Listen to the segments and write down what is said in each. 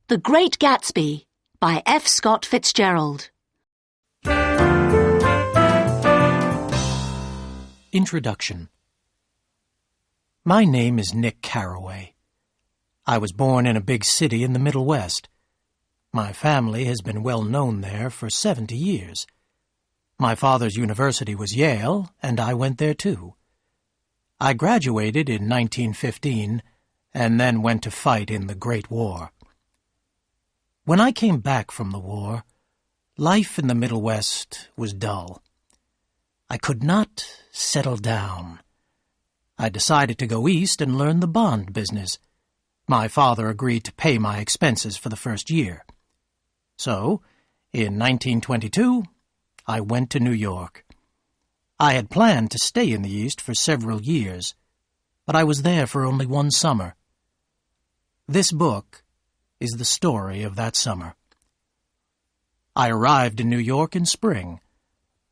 The Great Gatsby by F. Scott Fitzgerald. Introduction. My name is Nick Carraway. I was born in a big city in the Middle West. My family has been well known there for 70 years. My father's university was Yale, and I went there too. I graduated in 1915 and then went to fight in the Great War. When I came back from the war, life in the Middle West was dull. I could not settle down. I decided to go east and learn the bond business. My father agreed to pay my expenses for the first year. So, in 1922, I went to New York. I had planned to stay in the East for several years, but I was there for only one summer. This book is the story of that summer. I arrived in New York in spring.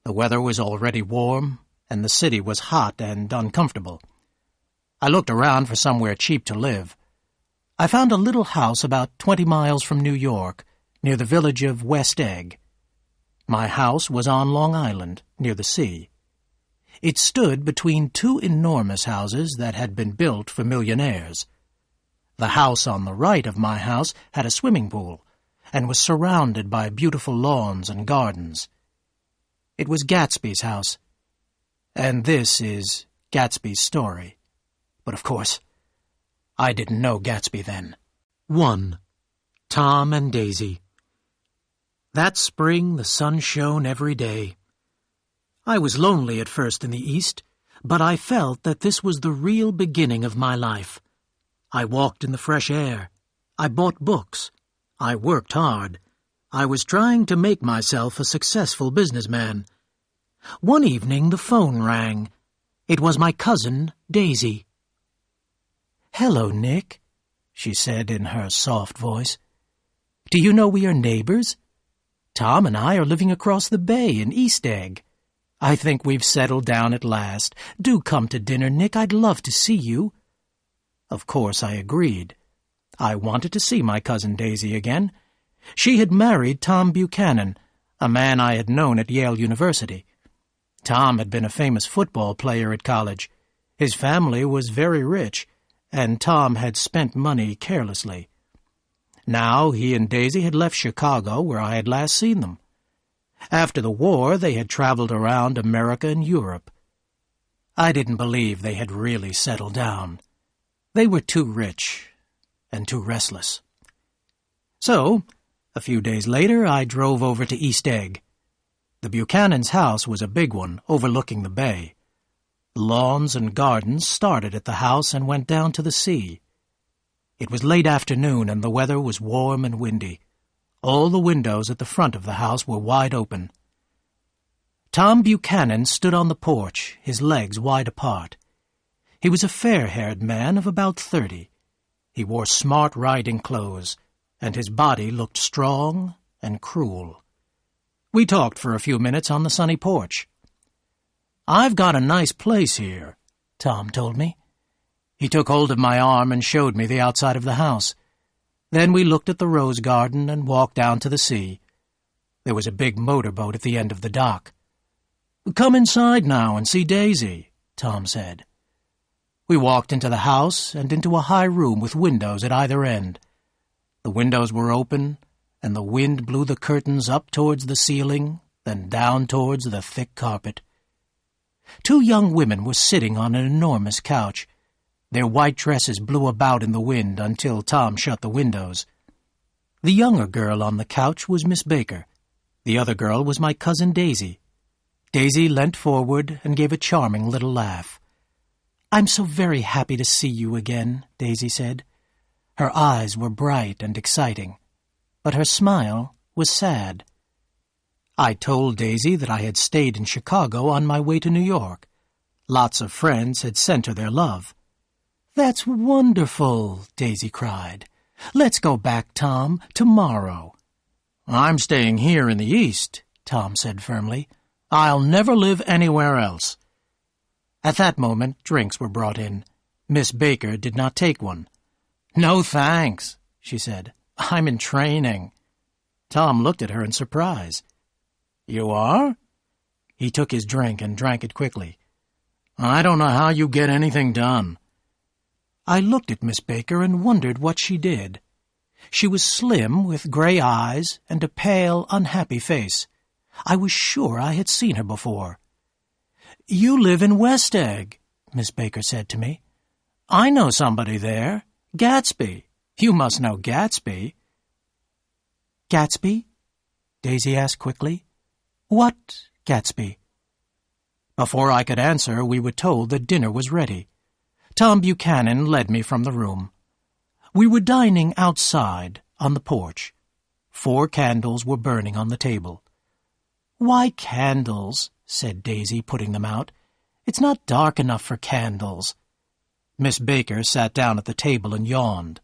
The weather was already warm, and the city was hot and uncomfortable. I looked around for somewhere cheap to live. I found a little house about 20 miles from New York, near the village of West Egg. My house was on Long Island, near the sea. It stood between two enormous houses that had been built for millionaires. The house on the right of my house had a swimming pool and was surrounded by beautiful lawns and gardens. It was Gatsby's house, and this is Gatsby's story. But of course, I didn't know Gatsby then. 1. Tom and Daisy. That spring the sun shone every day. I was lonely at first in the East, but I felt that this was the real beginning of my life. I walked in the fresh air. I bought books. I worked hard. I was trying to make myself a successful businessman. One evening the phone rang. It was my cousin, Daisy. "Hello, Nick," she said in her soft voice. "Do you know we are neighbors? Tom and I are living across the bay in East Egg. I think we've settled down at last. Do come to dinner, Nick. I'd love to see you." Of course I agreed. I wanted to see my cousin Daisy again. She had married Tom Buchanan, a man I had known at Yale University. Tom had been a famous football player at college. His family was very rich, and Tom had spent money carelessly. Now he and Daisy had left Chicago, where I had last seen them. After the war, they had traveled around America and Europe. I didn't believe they had really settled down. They were too rich and too restless. So, a few days later, I drove over to East Egg. The Buchanan's house was a big one, overlooking the bay. Lawns and gardens started at the house and went down to the sea. It was late afternoon, and the weather was warm and windy. All the windows at the front of the house were wide open. Tom Buchanan stood on the porch, his legs wide apart. He was a fair-haired man of about 30. He wore smart riding clothes, and his body looked strong and cruel. We talked for a few minutes on the sunny porch. "I've got a nice place here," Tom told me. He took hold of my arm and showed me the outside of the house. Then we looked at the rose garden and walked down to the sea. There was a big motorboat at the end of the dock. "Come inside now and see Daisy," Tom said. We walked into the house and into a high room with windows at either end. The windows were open, and the wind blew the curtains up towards the ceiling, then down towards the thick carpet. Two young women were sitting on an enormous couch. Their white dresses blew about in the wind until Tom shut the windows. The younger girl on the couch was Miss Baker. The other girl was my cousin Daisy. Daisy leant forward and gave a charming little laugh. "I'm so very happy to see you again," Daisy said. Her eyes were bright and exciting, but her smile was sad. I told Daisy that I had stayed in Chicago on my way to New York. Lots of friends had sent her their love. "That's wonderful," Daisy cried. "Let's go back, Tom, tomorrow." "I'm staying here in the East," Tom said firmly. "I'll never live anywhere else." At that moment, drinks were brought in. Miss Baker did not take one. "No, thanks," she said. I'm in training." Tom looked at her in surprise. "You are?" He took his drink and drank it quickly. "I don't know how you get anything done." I looked at Miss Baker and wondered what she did. She was slim, with gray eyes and a pale, unhappy face. I was sure I had seen her before. "You live in West Egg," Miss Baker said to me. "I know somebody there. Gatsby. You must know Gatsby." "Gatsby?" Daisy asked quickly. "What Gatsby?" Before I could answer, we were told that dinner was ready. Tom Buchanan led me from the room. We were dining outside, on the porch. 4 candles were burning on the table. "Why candles?" said Daisy, putting them out. "It's not dark enough for candles." Miss Baker sat down at the table and yawned.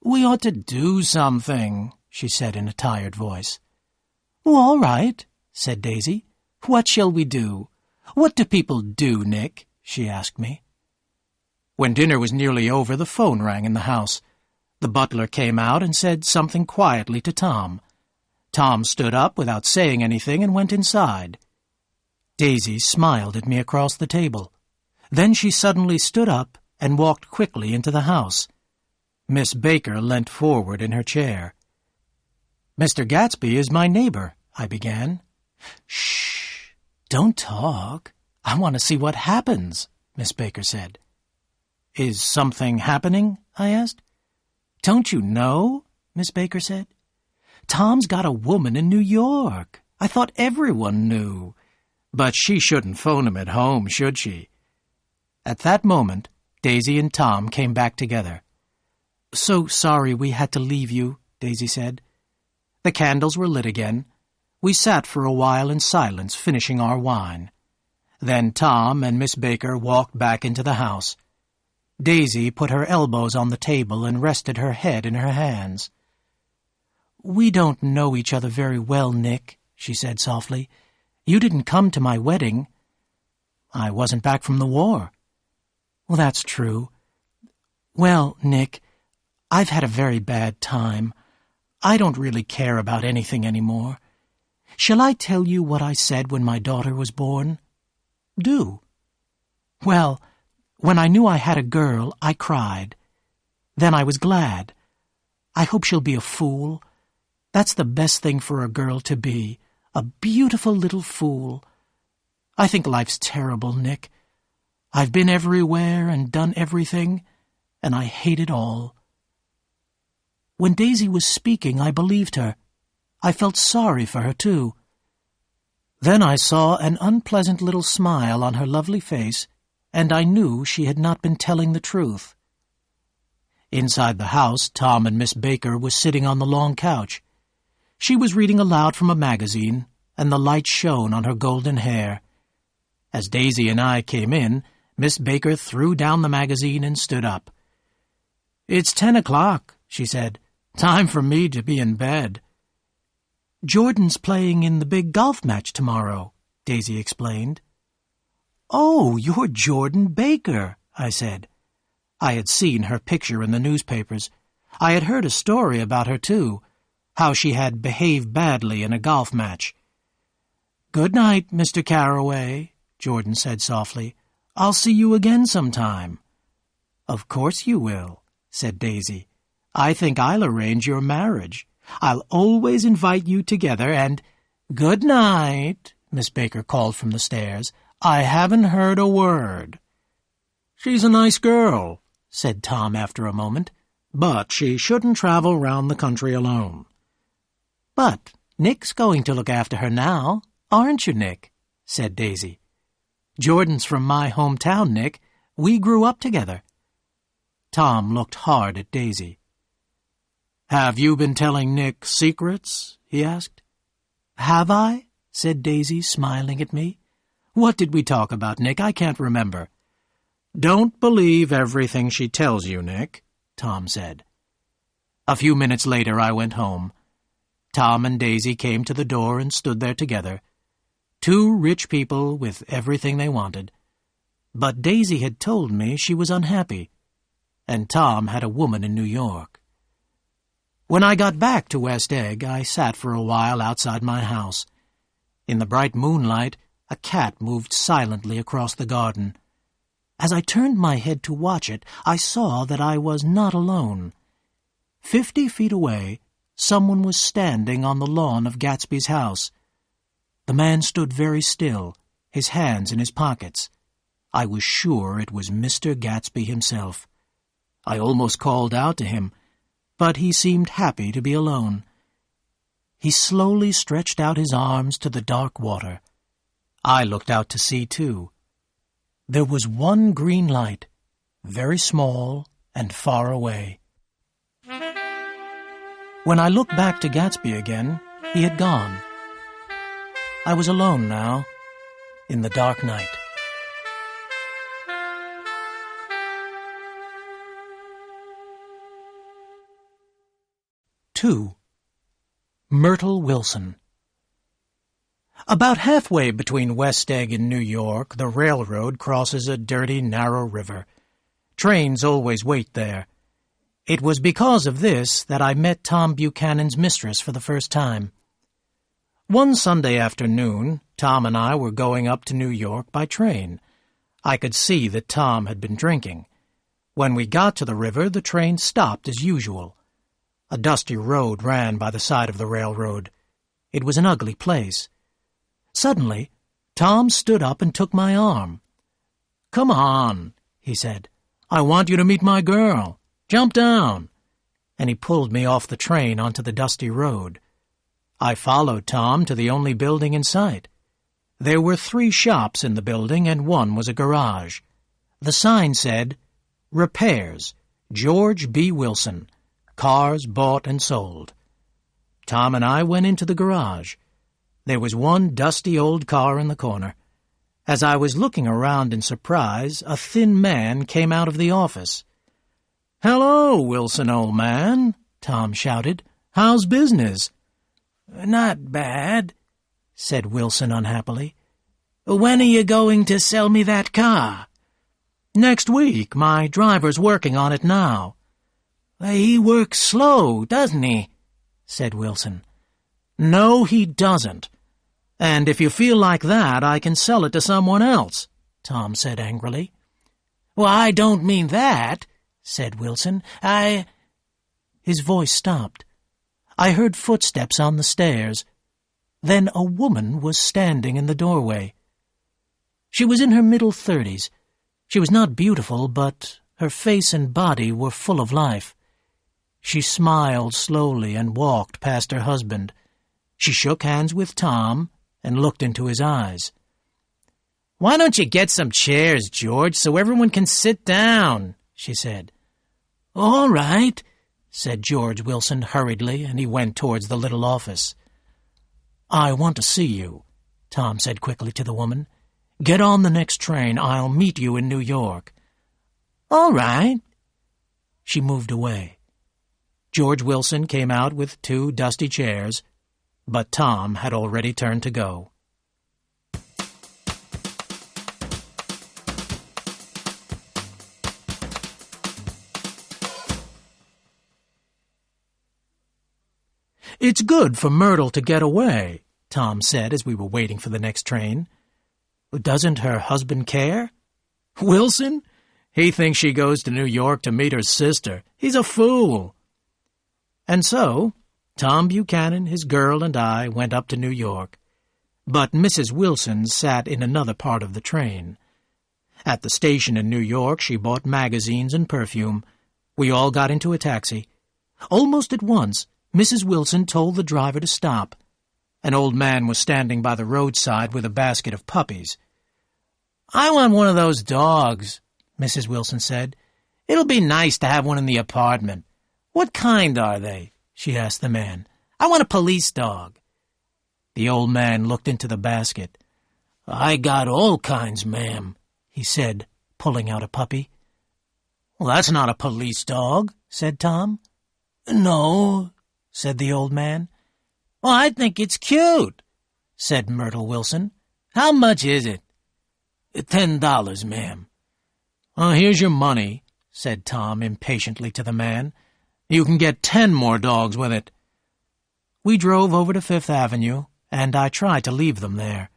"We ought to do something," she said in a tired voice. "Oh, all right," said Daisy. "What shall we do? What do people do, Nick?" she asked me. When dinner was nearly over, the phone rang in the house. The butler came out and said something quietly to Tom. Tom stood up without saying anything and went inside. Daisy smiled at me across the table. Then she suddenly stood up and walked quickly into the house. Miss Baker leant forward in her chair. "Mr. Gatsby is my neighbor," I began. "Shh! Don't talk. I want to see what happens," Miss Baker said. "Is something happening?" I asked. "Don't you know?" Miss Baker said. "Tom's got a woman in New York. I thought everyone knew. But she shouldn't phone him at home, should she?" At that moment, Daisy and Tom came back together. "So sorry we had to leave you," Daisy said. The candles were lit again. We sat for a while in silence, finishing our wine. Then Tom and Miss Baker walked back into the house. Daisy put her elbows on the table and rested her head in her hands. "We don't know each other very well, Nick," she said softly. "You didn't come to my wedding." "I wasn't back from the war." "Well, that's true. Well, Nick, I've had a very bad time. I don't really care about anything anymore. Shall I tell you what I said when my daughter was born?" "Do." "Well, when I knew I had a girl, I cried. Then I was glad. I hope she'll be a fool. That's the best thing for a girl to be, a beautiful little fool. I think life's terrible, Nick. I've been everywhere and done everything, and I hate it all." When Daisy was speaking, I believed her. I felt sorry for her, too. Then I saw an unpleasant little smile on her lovely face, and I knew she had not been telling the truth. Inside the house, Tom and Miss Baker were sitting on the long couch. She was reading aloud from a magazine, and the light shone on her golden hair. As Daisy and I came in, Miss Baker threw down the magazine and stood up. "It's 10 o'clock, she said. "Time for me to be in bed." "Jordan's playing in the big golf match tomorrow," Daisy explained. "Oh, you're Jordan Baker," I said. I had seen her picture in the newspapers. I had heard a story about her, too, how she had behaved badly in a golf match. "Good night, Mr. Carroway," Jordan said softly. "I'll see you again sometime." "Of course you will," said Daisy. "I think I'll arrange your marriage. I'll always invite you together and—" "Good night," Miss Baker called from the stairs. "I haven't heard a word." "She's a nice girl," said Tom after a moment, "but she shouldn't travel round the country alone." "But Nick's going to look after her now, aren't you, Nick?" said Daisy. "Jordan's from my hometown, Nick. We grew up together." Tom looked hard at Daisy. "Have you been telling Nick secrets?" he asked. "Have I?" said Daisy, smiling at me. "What did we talk about, Nick? I can't remember." "Don't believe everything she tells you, Nick," Tom said. A few minutes later I went home. Tom and Daisy came to the door and stood there together. 2 rich people with everything they wanted. But Daisy had told me she was unhappy, and Tom had a woman in New York. When I got back to West Egg, I sat for a while outside my house. In the bright moonlight, a cat moved silently across the garden. As I turned my head to watch it, I saw that I was not alone. 50 feet away, someone was standing on the lawn of Gastby's house. The man stood very still, his hands in his pockets. I was sure it was Mr. Gastby himself. I almost called out to him, but he seemed happy to be alone. He slowly stretched out his arms to the dark water. I looked out to sea, too. There was one green light, very small and far away. When I looked back to Gastby again, he had gone. I was alone now, in the dark night. Two. Myrtle Wilson. About halfway between West Egg and New York, the railroad crosses a dirty, narrow river. Trains always wait there. It was because of this that I met Tom Buchanan's mistress for the first time. One Sunday afternoon, Tom and I were going up to New York by train. I could see that Tom had been drinking. When we got to the river, the train stopped as usual. A dusty road ran by the side of the railroad. It was an ugly place. Suddenly, Tom stood up and took my arm. "Come on," he said. "I want you to meet my girl. Jump down." And he pulled me off the train onto the dusty road. I followed Tom to the only building in sight. There were 3 shops in the building, and one was a garage. The sign said, "Repairs, George B. Wilson. Cars bought and sold." Tom and I went into the garage. There was one dusty old car in the corner. As I was looking around in surprise, a thin man came out of the office. "Hello, Wilson, old man," Tom shouted. "How's business?" "Not bad," said Wilson unhappily. "When are you going to sell me that car?" "Next week. My driver's working on it now." "He works slow, doesn't he?" said Wilson. "No, he doesn't. And if you feel like that, I can sell it to someone else," Tom said angrily. "Well, I don't mean that," said Wilson. His voice stopped. I heard footsteps on the stairs. Then a woman was standing in the doorway. She was in her middle 30s. She was not beautiful, but her face and body were full of life. She smiled slowly and walked past her husband. She shook hands with Tom and looked into his eyes. "Why don't you get some chairs, George, so everyone can sit down?" she said. "All right," said George Wilson hurriedly, and he went towards the little office. "I want to see you," Tom said quickly to the woman. "Get on the next train. I'll meet you in New York." "All right." She moved away. George Wilson came out with 2 dusty chairs, but Tom had already turned to go. "It's good for Myrtle to get away," Tom said as we were waiting for the next train. "Doesn't her husband care?" "Wilson? He thinks she goes to New York to meet her sister. He's a fool." And so, Tom Buchanan, his girl, and I went up to New York. But Mrs. Wilson sat in another part of the train. At the station in New York, she bought magazines and perfume. We all got into a taxi. Almost at once, Mrs. Wilson told the driver to stop. An old man was standing by the roadside with a basket of puppies. "I want one of those dogs," Mrs. Wilson said. "It'll be nice to have one in the apartment." "What kind are they?" she asked the man. "I want a police dog." The old man looked into the basket. "I got all kinds, ma'am," he said, pulling out a puppy. "Well, that's not a police dog," said Tom. "No," said the old man. "Well, I think it's cute," said Myrtle Wilson. "How much is it?" $10, ma'am." "Well, here's your money," said Tom impatiently to the man. You can get 10 more dogs with it." We drove over to Fifth Avenue, and I tried to leave them there.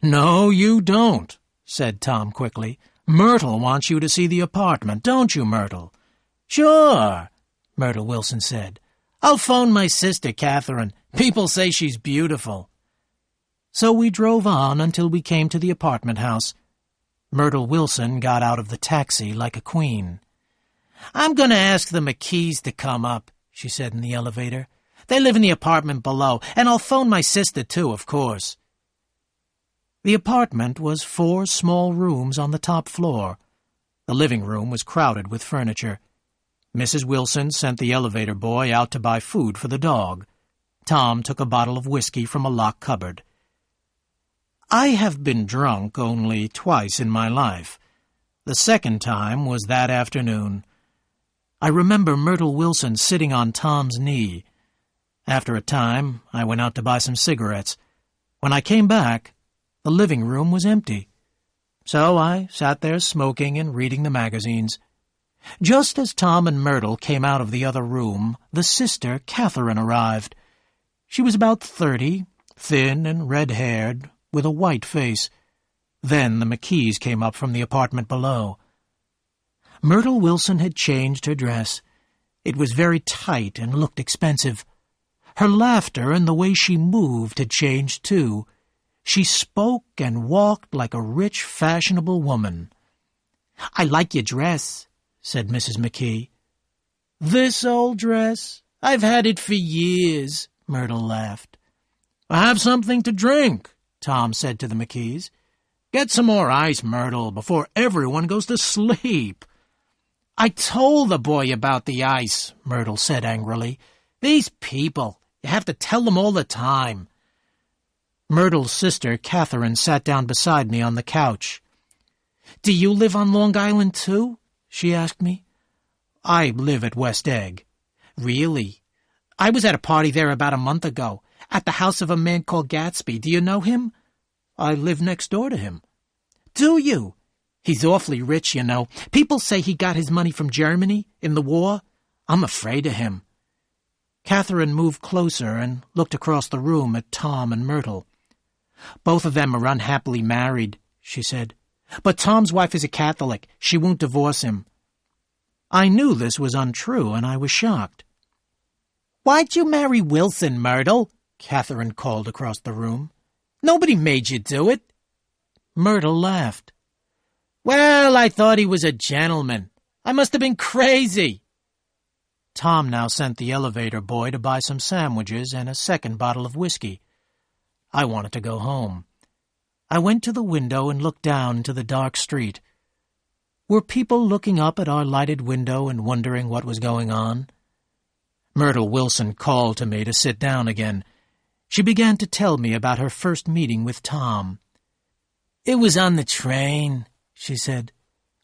"No, you don't," said Tom quickly. "Myrtle wants you to see the apartment, don't you, Myrtle?" "Sure," Myrtle Wilson said. "I'll phone my sister, Catherine. People say she's beautiful." So we drove on until we came to the apartment house. Myrtle Wilson got out of the taxi like a queen. "I'm going to ask the McKees to come up," she said in the elevator. "They live in the apartment below, and I'll phone my sister, too, of course." The apartment was 4 small rooms on the top floor. The living room was crowded with furniture. Mrs. Wilson sent the elevator boy out to buy food for the dog. Tom took a bottle of whiskey from a locked cupboard. I have been drunk only twice in my life. The second time was that afternoon. I remember Myrtle Wilson sitting on Tom's knee. After a time, I went out to buy some cigarettes. When I came back, the living room was empty. So I sat there smoking and reading the magazines. Just as Tom and Myrtle came out of the other room, the sister, Catherine, arrived. She was about 30, thin and red-haired, with a white face. Then the McKees came up from the apartment below. Myrtle Wilson had changed her dress. It was very tight and looked expensive. Her laughter and the way she moved had changed, too. She spoke and walked like a rich, fashionable woman. "I like your dress," said Mrs. McKee. "This old dress? I've had it for years," Myrtle laughed. "Have something to drink," Tom said to the McKees. "Get some more ice, Myrtle, before everyone goes to sleep." "I told the boy about the ice," Myrtle said angrily. "These people, you have to tell them all the time." Myrtle's sister, Catherine, sat down beside me on the couch. "Do you live on Long Island, too?" she asked me. "I live at West Egg." "Really? I was at a party there about a month ago, at the house of a man called Gastby. Do you know him?" "I live next door to him." "Do you? He's awfully rich, you know. People say he got his money from Germany in the war. I'm afraid of him." Catherine moved closer and looked across the room at Tom and Myrtle. "Both of them are unhappily married," she said. "But Tom's wife is a Catholic. She won't divorce him." I knew this was untrue, and I was shocked. "Why'd you marry Wilson, Myrtle?" Catherine called across the room. "Nobody made you do it." Myrtle laughed. "Well, I thought he was a gentleman. I must have been crazy." Tom now sent the elevator boy to buy some sandwiches and a second bottle of whiskey. I wanted to go home. I went to the window and looked down into the dark street. Were people looking up at our lighted window and wondering what was going on? Myrtle Wilson called to me to sit down again. She began to tell me about her first meeting with Tom. "It was on the train," she said.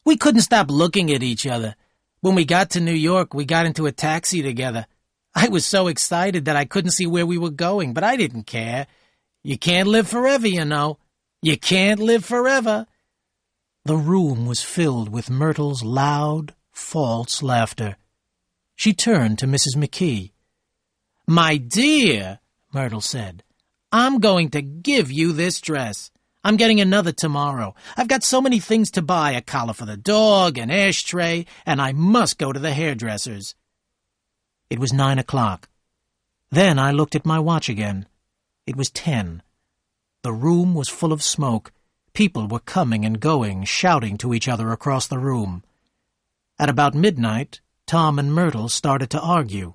"We couldn't stop looking at each other. When we got to New York, we got into a taxi together. I was so excited that I couldn't see where we were going, but I didn't care. You can't live forever, you know. You can't live forever." The room was filled with Myrtle's loud, false laughter. She turned to Mrs. McKee. "My dear," Myrtle said, "I'm going to give you this dress. I'm getting another tomorrow. I've got so many things to buy, a collar for the dog, an ashtray, and I must go to the hairdresser's." It was 9 o'clock. Then I looked at my watch again. It was 10. The room was full of smoke. People were coming and going, shouting to each other across the room. At about midnight, Tom and Myrtle started to argue.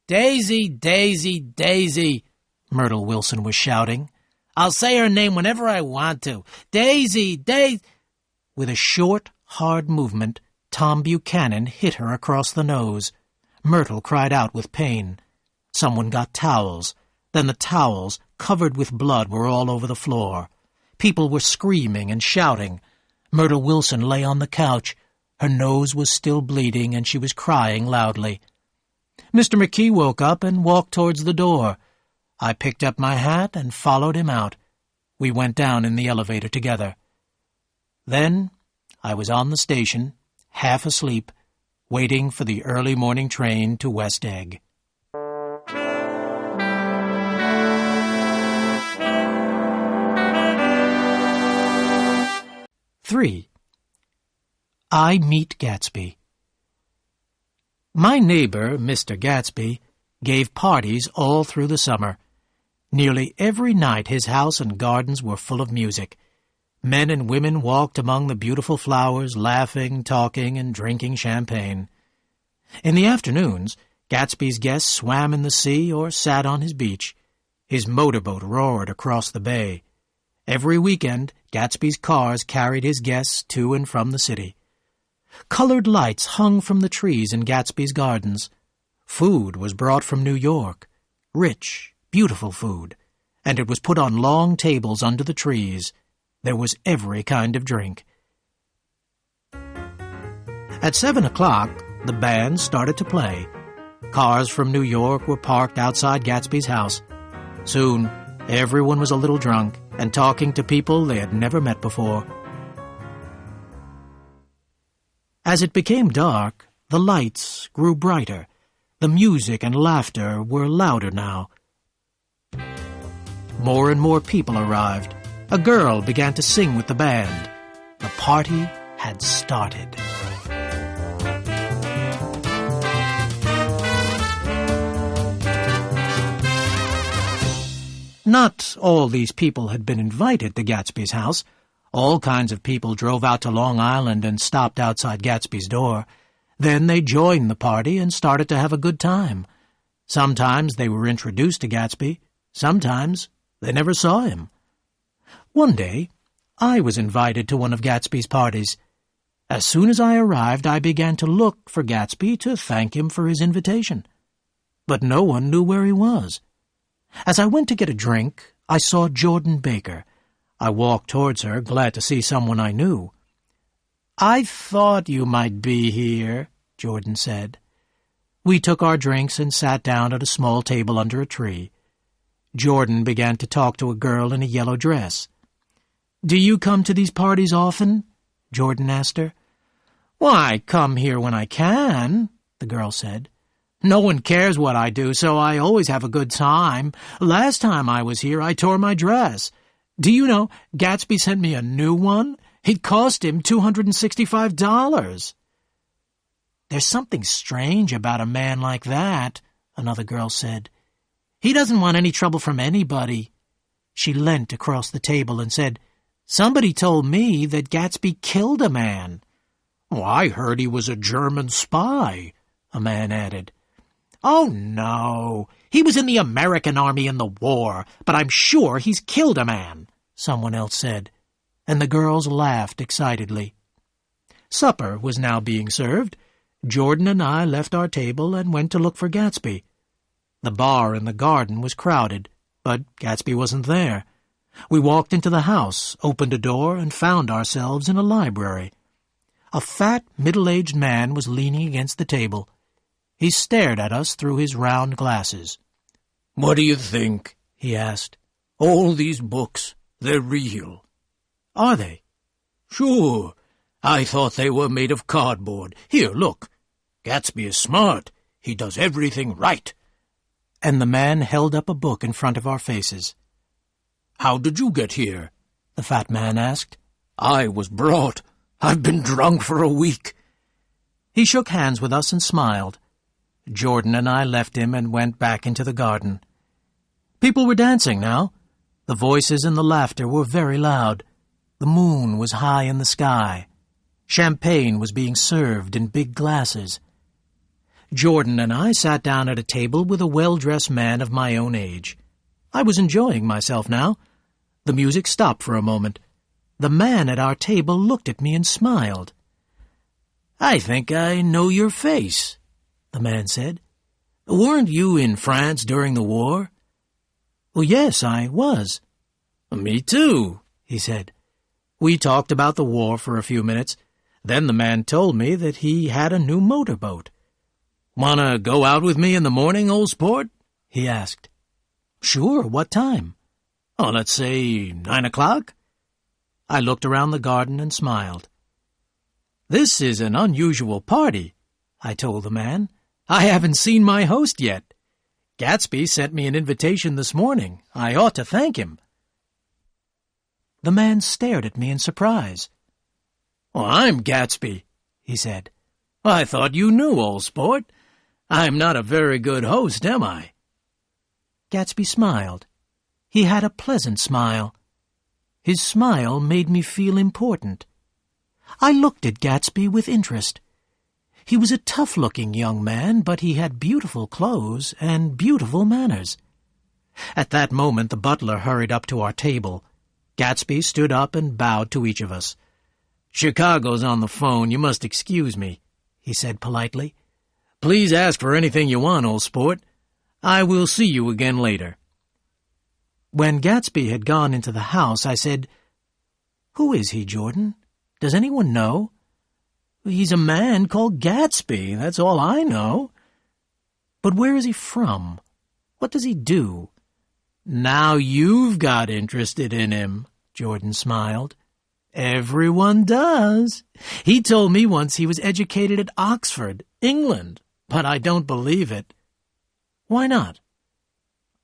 "Daisy, Daisy, Daisy," Myrtle Wilson was shouting. "I'll say her name whenever I want to. Daisy, Daisy." With a short, hard movement, Tom Buchanan hit her across the nose. Myrtle cried out with pain. Someone got towels. Then the towels, covered with blood, were all over the floor. People were screaming and shouting. Myrtle Wilson lay on the couch. Her nose was still bleeding, and she was crying loudly. Mr. McKee woke up and walked towards the door. I picked up my hat and followed him out. We went down in the elevator together. Then I was on the station, half asleep, waiting for the early morning train to West Egg. Three. I meet Gatsby. My neighbor, Mr. Gatsby, gave parties all through the summer. Nearly every night his house and gardens were full of music. Men and women walked among the beautiful flowers, laughing, talking, and drinking champagne. In the afternoons, Gatsby's guests swam in the sea or sat on his beach. His motorboat roared across the bay. Every weekend, Gatsby's cars carried his guests to and from the city. Colored lights hung from the trees in Gatsby's gardens. Food was brought from New York, rich, beautiful food, and it was put on long tables under the trees. There was every kind of drink. At 7 o'clock, the band started to play. Cars from New York were parked outside Gatsby's house. Soon, everyone was a little drunk and talking to people they had never met before. As it became dark, the lights grew brighter. The music and laughter were louder now. More and more people arrived. A girl began to sing with the band. The party had started. Not all these people had been invited to Gatsby's house. All kinds of people drove out to Long Island and stopped outside Gatsby's door. Then they joined the party and started to have a good time. Sometimes they were introduced to Gatsby. Sometimes they never saw him. One day, I was invited to one of Gatsby's parties. As soon as I arrived, I began to look for Gatsby to thank him for his invitation. But no one knew where he was. As I went to get a drink, I saw Jordan Baker. I walked towards her, glad to see someone I knew. "I thought you might be here," Jordan said. We took our drinks and sat down at a small table under a tree. Jordan began to talk to a girl in a yellow dress. "Do you come to these parties often?" Jordan asked her. "Why, I come here when I can," the girl said. "No one cares what I do, so I always have a good time. Last time I was here, I tore my dress. Do you know, Gatsby sent me a new one? It cost him $265. "There's something strange about a man like that," another girl said. "He doesn't want any trouble from anybody." She leant across the table and said, "Somebody told me that Gatsby killed a man." "Oh, I heard he was a German spy," a man added. "Oh, no. He was in the American army in the war, but I'm sure he's killed a man," someone else said, and the girls laughed excitedly. Supper was now being served. Jordan and I left our table and went to look for Gatsby. The bar in the garden was crowded, but Gatsby wasn't there. We walked into the house, opened a door, and found ourselves in a library. A fat, middle-aged man was leaning against the table. He stared at us through his round glasses. "What do you think?" he asked. "All these books, they're real." "Are they?" "Sure. I thought they were made of cardboard. Here, look. Gatsby is smart. He does everything right." And the man held up a book in front of our faces. "How did you get here?" the fat man asked. "I was brought. I've been drunk for a week." He shook hands with us and smiled. Jordan and I left him and went back into the garden. People were dancing now. The voices and the laughter were very loud. The moon was high in the sky. Champagne was being served in big glasses. Jordan and I sat down at a table with a well-dressed man of my own age. I was enjoying myself now. The music stopped for a moment. The man at our table looked at me and smiled. "I think I know your face," the man said. "Weren't you in France during the war?" "Well, yes, I was." "Me too," he said. We talked about the war for a few minutes. Then the man told me that he had a new motorboat. "Want to go out with me in the morning, old sport?" he asked. "Sure, what time?" "Oh, let's say 9 o'clock. I looked around the garden and smiled. "This is an unusual party. I told the man. "I haven't seen my host yet. Gatsby sent me an invitation this morning. I ought to thank him." The man stared at me in surprise. "Well, I'm Gatsby," he said. "I thought you knew, old sport. I'm not a very good host, am I?" Gatsby smiled. He had a pleasant smile. His smile made me feel important. I looked at Gatsby with interest. He was a tough-looking young man, but he had beautiful clothes and beautiful manners. At that moment the butler hurried up to our table. Gatsby stood up and bowed to each of us. "Chicago's on the phone. You must excuse me," he said politely. "Please ask for anything you want, old sport. I will see you again later." When Gatsby had gone into the house, I said, "Who is he, Jordan? Does anyone know?" "He's a man called Gatsby, that's all I know." "But where is he from? What does he do?" "Now you've got interested in him," Jordan smiled. "Everyone does. He told me once he was educated at Oxford, England, but I don't believe it." "Why not?"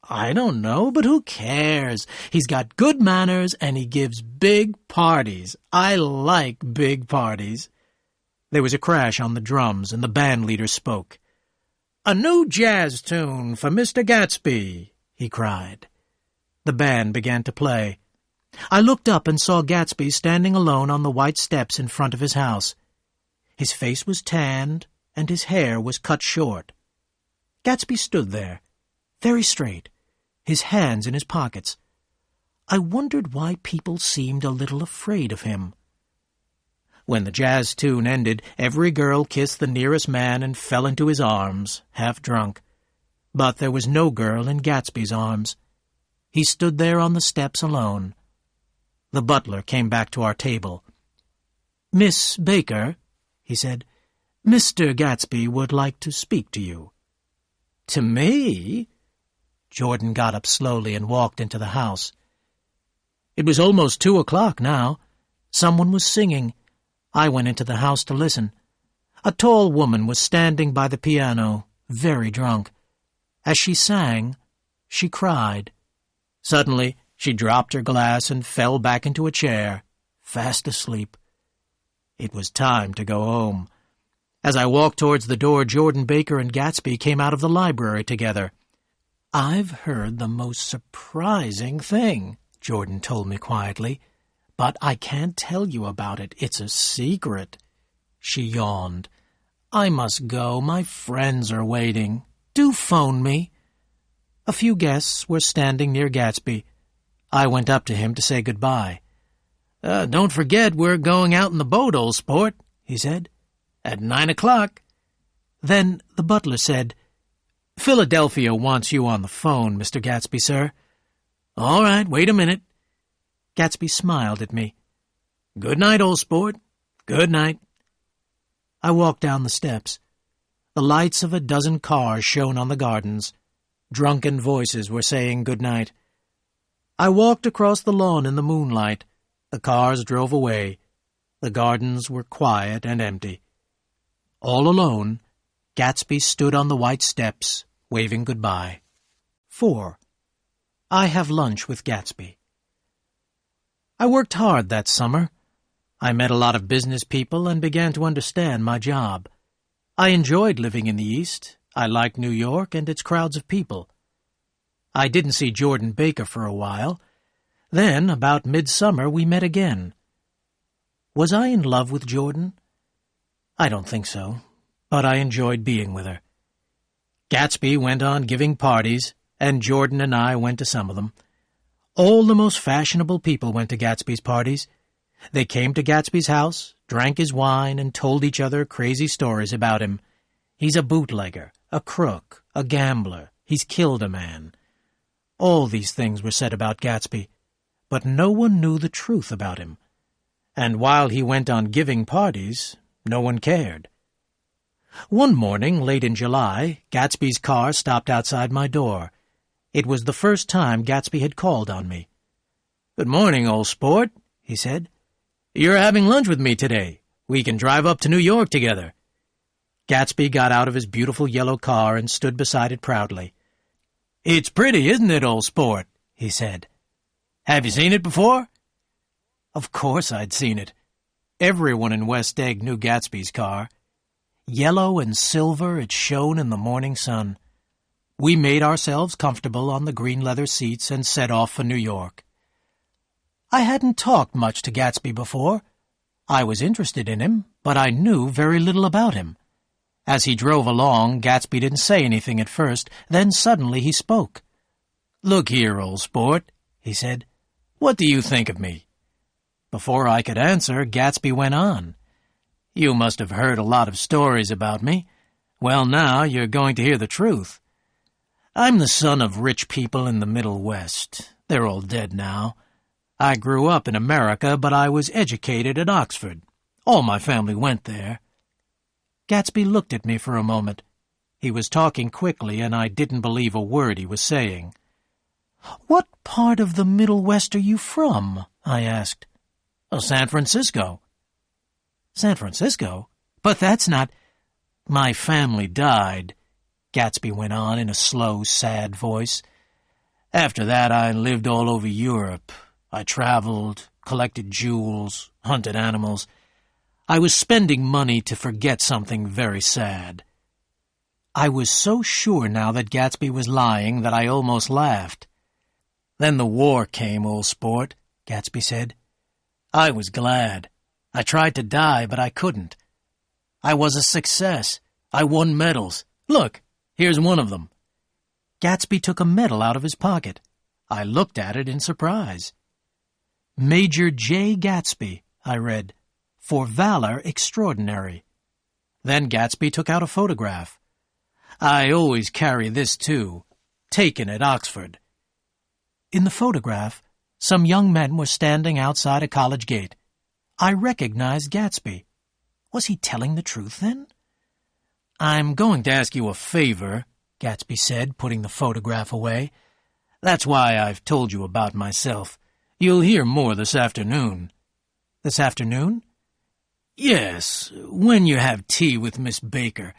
"I don't know, but who cares? He's got good manners and he gives big parties. I like big parties." There was a crash on the drums and the band leader spoke. "A new jazz tune for Mr. Gatsby," he cried. The band began to play. I looked up and saw Gatsby standing alone on the white steps in front of his house. His face was tanned and his hair was cut short. Gatsby stood there, very straight, his hands in his pockets. I wondered why people seemed a little afraid of him. When the jazz tune ended, every girl kissed the nearest man and fell into his arms, half drunk. But there was no girl in Gatsby's arms. He stood there on the steps alone. The butler came back to our table. "Miss Baker," he said, "Mr. Gatsby would like to speak to you." "To me?" Jordan got up slowly and walked into the house. It was almost 2 o'clock now. Someone was singing. I went into the house to listen. A tall woman was standing by the piano, very drunk. As she sang, she cried. Suddenly, she dropped her glass and fell back into a chair, fast asleep. It was time to go home. As I walked towards the door, Jordan Baker and Gatsby came out of the library together. "I've heard the most surprising thing," Jordan told me quietly, "but I can't tell you about it. It's a secret." She yawned. "I must go. My friends are waiting. Do phone me." A few guests were standing near Gatsby. I went up to him to say goodbye. "Don't forget we're going out in the boat, old sport," he said. "At 9 o'clock. Then the butler said, "Philadelphia wants you on the phone, Mr. Gatsby, sir." "All right, wait a minute." Gatsby smiled at me. "Good night, old sport. Good night." I walked down the steps. The lights of a dozen cars shone on the gardens. Drunken voices were saying good night. I walked across the lawn in the moonlight. The cars drove away. The gardens were quiet and empty. All alone, Gatsby stood on the white steps, waving goodbye. 4. I have lunch with Gatsby. I worked hard that summer. I met a lot of business people and began to understand my job. I enjoyed living in the East. I liked New York and its crowds of people. I didn't see Jordan Baker for a while. Then, about midsummer, we met again. Was I in love with Jordan? I don't think so, but I enjoyed being with her. Gatsby went on giving parties, and Jordan and I went to some of them. All the most fashionable people went to Gatsby's parties. They came to Gatsby's house, drank his wine, and told each other crazy stories about him. He's a bootlegger, a crook, a gambler. He's killed a man. All these things were said about Gatsby, but no one knew the truth about him. And while he went on giving parties, no one cared. One morning, late in July, Gatsby's car stopped outside my door. It was the first time Gatsby had called on me. "Good morning, old sport," he said. "You're having lunch with me today. We can drive up to New York together." Gatsby got out of his beautiful yellow car and stood beside it proudly. "It's pretty, isn't it, old sport?" he said. "Have you seen it before?" Of course I'd seen it. Everyone in West Egg knew Gatsby's car. Yellow and silver, it shone in the morning sun. We made ourselves comfortable on the green leather seats and set off for New York. I hadn't talked much to Gatsby before. I was interested in him, but I knew very little about him. As he drove along, Gatsby didn't say anything at first. Then suddenly he spoke. "Look here, old sport," he said. "What do you think of me?" Before I could answer, Gatsby went on. "You must have heard a lot of stories about me. Well, now you're going to hear the truth. I'm the son of rich people in the Middle West. They're all dead now. I grew up in America, but I was educated at Oxford. All my family went there." Gatsby looked at me for a moment. He was talking quickly, and I didn't believe a word he was saying. "What part of the Middle West are you from?" I asked. "Oh, San Francisco." "San Francisco? But that's not—" "My family died," Gatsby went on in a slow, sad voice. "After that, I lived all over Europe. I traveled, collected jewels, hunted animals. I was spending money to forget something very sad." I was so sure now that Gatsby was lying that I almost laughed. "Then the war came, old sport," Gatsby said. "I was glad. I tried to die, but I couldn't. I was a success. I won medals. Look, here's one of them." Gatsby took a medal out of his pocket. I looked at it in surprise. "Major J. Gatsby," I read, "for valor extraordinary." Then Gatsby took out a photograph. "I always carry this, too. Taken at Oxford." In the photograph, some young men were standing outside a college gate. I recognized Gatsby. Was he telling the truth, then? "I'm going to ask you a favor," Gatsby said, putting the photograph away. "That's why I've told you about myself. You'll hear more this afternoon." "This afternoon?" "Yes, when you have tea with Miss Baker.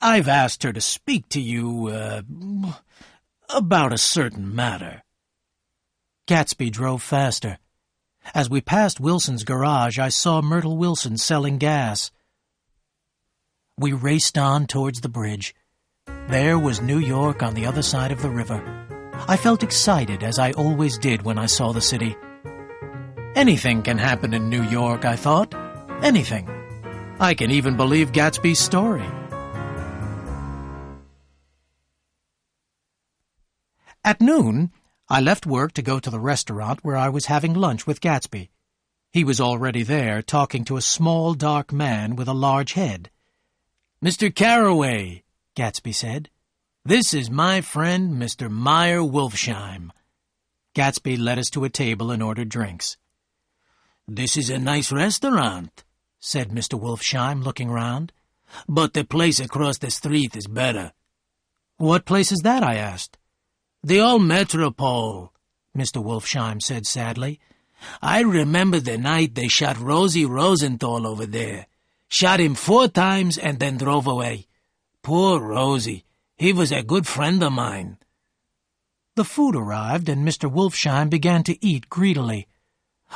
I've asked her to speak to you, about a certain matter." Gatsby drove faster. As we passed Wilson's garage, I saw Myrtle Wilson selling gas. We raced on towards the bridge. There was New York on the other side of the river. I felt excited, as I always did when I saw the city. Anything can happen in New York, I thought. Anything. I can even believe Gatsby's story. At noon, I left work to go to the restaurant where I was having lunch with Gatsby. He was already there, talking to a small, dark man with a large head. "Mr. Carroway," Gatsby said. "This is my friend, Mr. Meyer Wolfsheim." Gatsby led us to a table and ordered drinks. "This is a nice restaurant," said Mr. Wolfsheim, looking round. "But the place across the street is better." "What place is that?" I asked. "The old Metropole," Mr. Wolfsheim said sadly. "I remember the night they shot Rosie Rosenthal over there. Shot him 4 times and then drove away. Poor Rosie. He was a good friend of mine." The food arrived, and Mr. Wolfsheim began to eat greedily.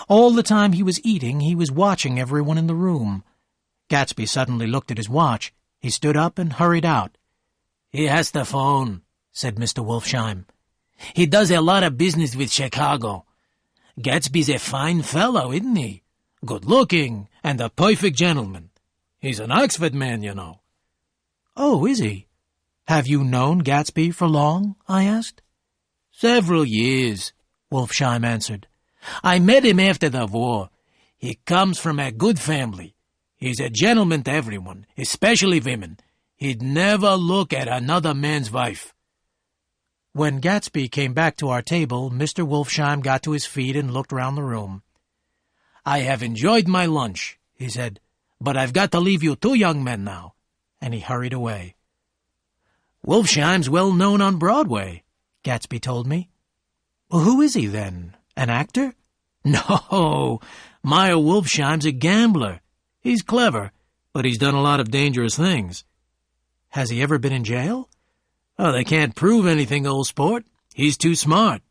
All the time he was eating, he was watching everyone in the room. Gatsby suddenly looked at his watch. He stood up and hurried out. "He has the phone," said Mr. Wolfsheim. "He does a lot of business with Chicago. Gatsby's a fine fellow, isn't he? Good-looking and a perfect gentleman. He's an Oxford man, you know." "Oh, is he? Have you known Gatsby for long?" I asked. "Several years," Wolfsheim answered. "I met him after the war. He comes from a good family. He's a gentleman to everyone, especially women. He'd never look at another man's wife." When Gatsby came back to our table, Mr. Wolfsheim got to his feet and looked round the room. "I have enjoyed my lunch," he said, "but I've got to leave you 2 young men now," and he hurried away. "Wolfsheim's well known on Broadway," Gatsby told me. "Well, who is he, then? An actor?" "No, Meyer Wolfsheim's a gambler. He's clever, but he's done a lot of dangerous things. Has he ever been in jail? Oh, they can't prove anything, old sport. He's too smart.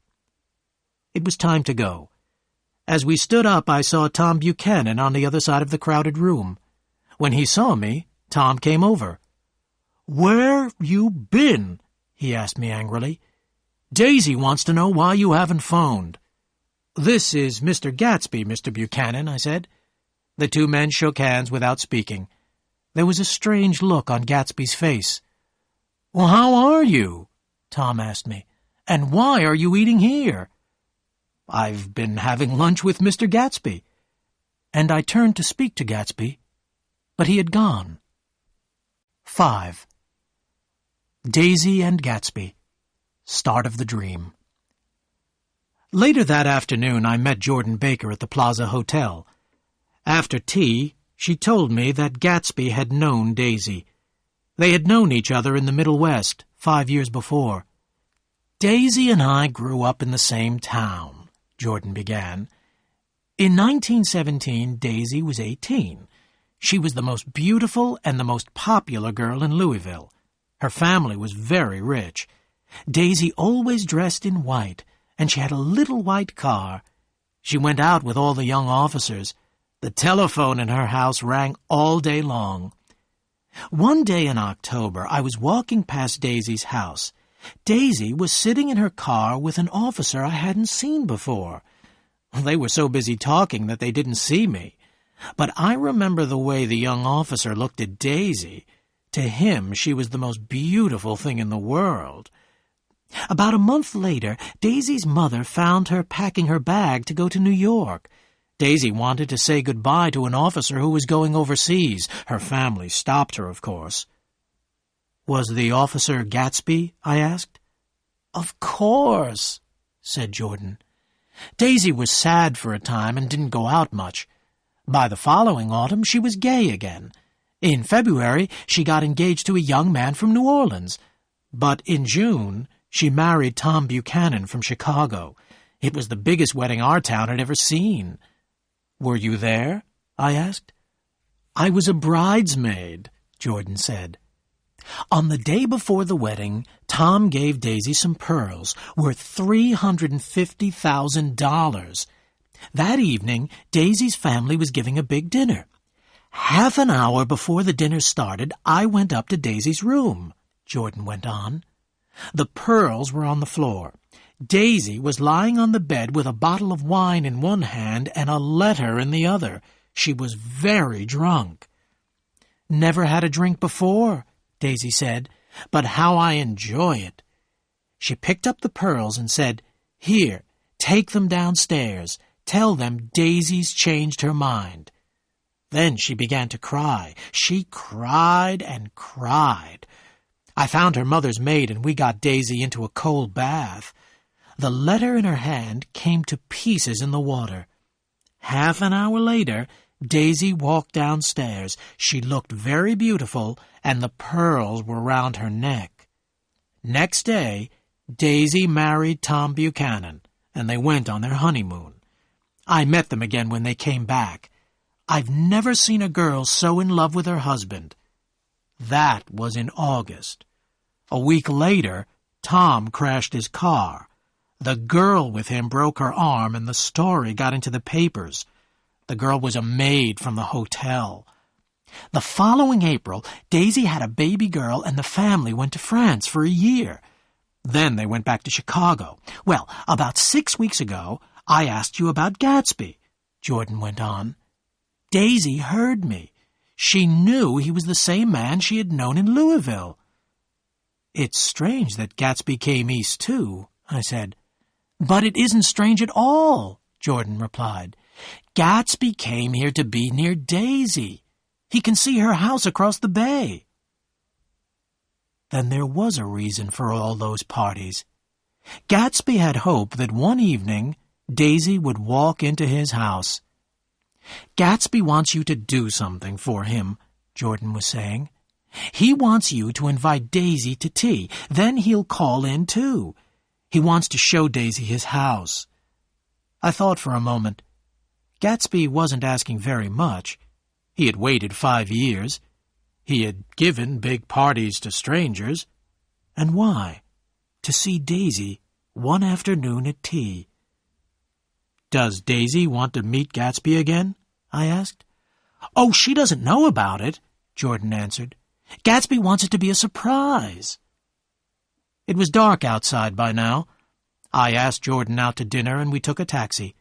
It was time to go. As we stood up, I saw Tom Buchanan on the other side of the crowded room. When he saw me, Tom came over. "Where you been?" he asked me angrily. "Daisy wants to know why you haven't phoned." "This is Mr. Gastby, Mr. Buchanan," I said. The two men shook hands without speaking. There was a strange look on Gatsby's face. "Well, how are you?" Tom asked me. "And why are you eating here?" "I've been having lunch with Mr. Gastby." And I turned to speak to Gastby, but he had gone. 5. Daisy and Gastby. Start of the dream. Later that afternoon, I met Jordan Baker at the Plaza Hotel. After tea, she told me that Gastby had known Daisy. They had known each other in the Middle West 5 years before. "Daisy and I grew up in the same town," Jordan began. "In 1917, Daisy was 18. She was the most beautiful and the most popular girl in Louisville. Her family was very rich. Daisy always dressed in white, and she had a little white car. She went out with all the young officers. The telephone in her house rang all day long. One day in October, I was walking past Daisy's house. Daisy was sitting in her car with an officer I hadn't seen before. They were so busy talking that they didn't see me. But I remember the way the young officer looked at Daisy. To him, she was the most beautiful thing in the world. About a month later, Daisy's mother found her packing her bag to go to New York. Daisy wanted to say goodbye to an officer who was going overseas. Her family stopped her, of course. "Was the officer Gastby?" I asked. "Of course," said Jordan. Daisy was sad for a time and didn't go out much. By the following autumn, she was gay again. In February, she got engaged to a young man from New Orleans. But in June, she married Tom Buchanan from Chicago. It was the biggest wedding our town had ever seen. "Were you there?" I asked. "I was a bridesmaid," Jordan said. On the day before the wedding, Tom gave Daisy some pearls worth $350,000. That evening, Daisy's family was giving a big dinner. Half an hour before the dinner started, I went up to Daisy's room, Jordan went on. The pearls were on the floor. Daisy was lying on the bed with a bottle of wine in one hand and a letter in the other. She was very drunk. "Never had a drink before," Daisy said, "but how I enjoy it." She picked up the pearls and said, "Here, take them downstairs. Tell them Daisy's changed her mind." Then she began to cry. She cried and cried. I found her mother's maid and we got Daisy into a cold bath. The letter in her hand came to pieces in the water. Half an hour later, Daisy walked downstairs. She looked very beautiful, and the pearls were round her neck. Next day, Daisy married Tom Buchanan, and they went on their honeymoon. I met them again when they came back. I've never seen a girl so in love with her husband. That was in August. A week later, Tom crashed his car. The girl with him broke her arm, and the story got into the papers. The girl was a maid from the hotel. The following April, Daisy had a baby girl, and the family went to France for a year. Then they went back to Chicago. Well, about 6 weeks ago, I asked you about Gastby, Jordan went on. Daisy heard me. She knew he was the same man she had known in Louisville. "It's strange that Gastby came east, too," I said. "But it isn't strange at all," Jordan replied. "Gastby came here to be near Daisy. He can see her house across the bay." Then there was a reason for all those parties. Gastby had hoped that one evening Daisy would walk into his house. "Gastby wants you to do something for him," Jordan was saying. "He wants you to invite Daisy to tea. Then he'll call in, too. He wants to show Daisy his house." I thought for a moment. Gastby wasn't asking very much. He had waited 5 years. He had given big parties to strangers. And why? To see Daisy one afternoon at tea. "Does Daisy want to meet Gatsby again?" I asked. "Oh, she doesn't know about it," Jordan answered. "Gatsby wants it to be a surprise." It was dark outside by now. I asked Jordan out to dinner, and we took a taxi.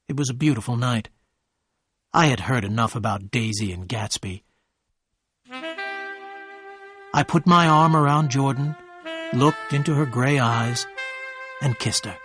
It was a beautiful night. I had heard enough about Daisy and Gatsby. I put my arm around Jordan, looked into her gray eyes, and kissed her.